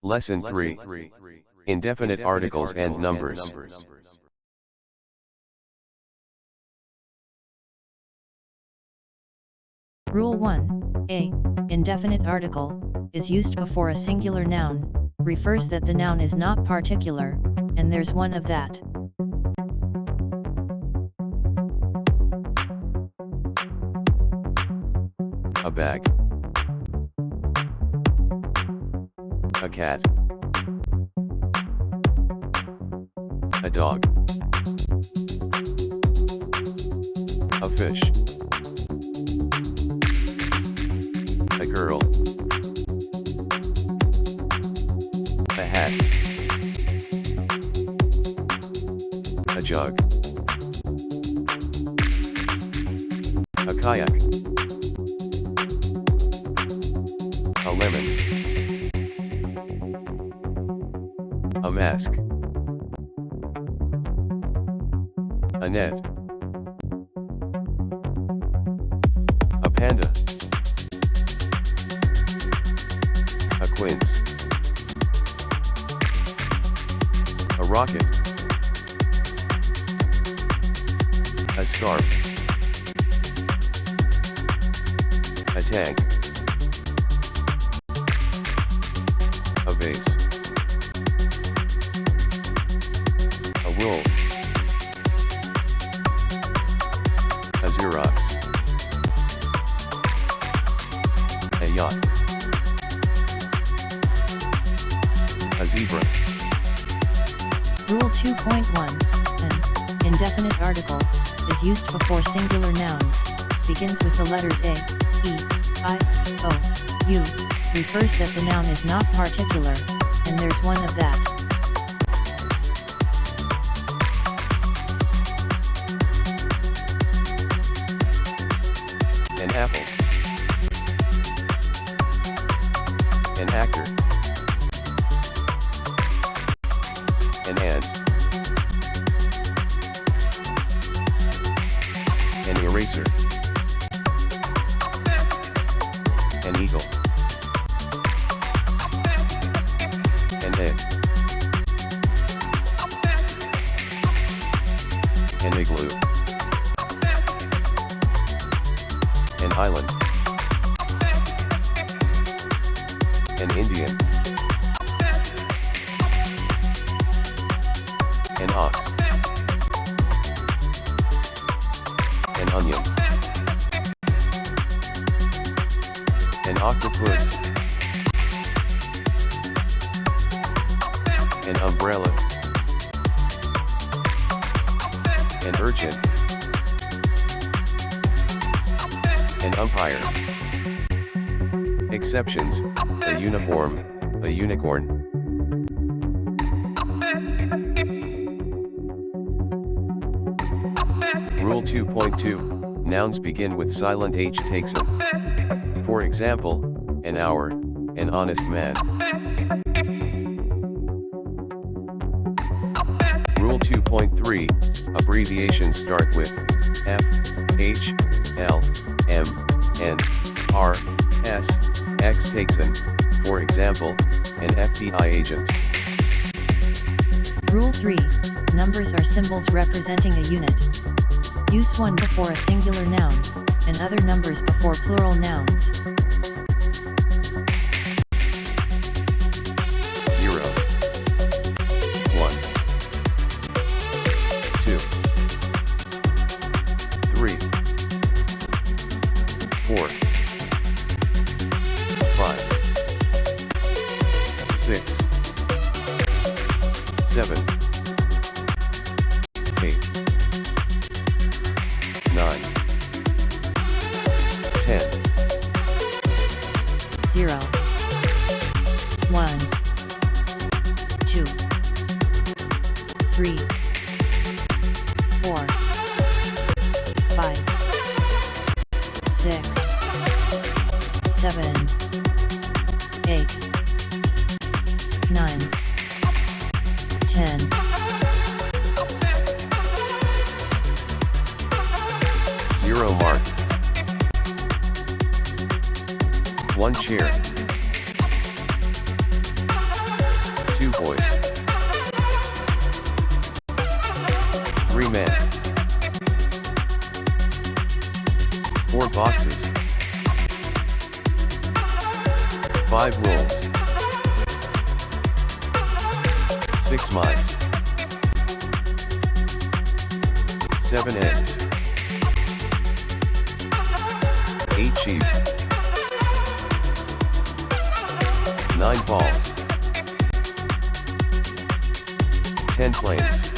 Lesson 3. Indefinite articles and numbers. Rule 1. A. Indefinite article is used before a singular noun, refers that the noun is not particular, and there's one of that. A bag. A cat. A dog. A fish. A girl. A hat. A jug. A kayak. A lemon. A mask. A net. A panda. A quince. A rocket. A scarf. A tank. A vase. A wool. A Xerox. A yacht. A zebra. Rule 2.1. An indefinite article is used before singular nouns, begins with the letters A, E, I, O, U, refers that the noun is not particular, and there's one of that. An apple. An actor. An ant. An eraser. An eagle. An egg. An igloo. An island. An Indian. An ox. An onion. An octopus. An umbrella. An urchin. An umpire. Exceptions: a uniform, a unicorn. Rule 2.2, nouns begin with silent H takes a. For example, an hour, an honest man. Rule 2.3, abbreviations start with F, H, L, M, N, R, S, X takes an, for example, an FBI agent. Rule 3, numbers are symbols representing a unit. Use one before a singular noun, and other numbers before plural nouns. 0, 1, 2, 3, 4, 5, 6, 7, 8, 9, 10, 0, 1, 2, 3, 4, 5, 6, 7, 8, 9, 10. 0 mark. 1 chair. 2 boys. 3 men. 4 boxes. 5 wolves. 6 mice. 7 eggs. 8 sheep. 9 balls. 10 planes.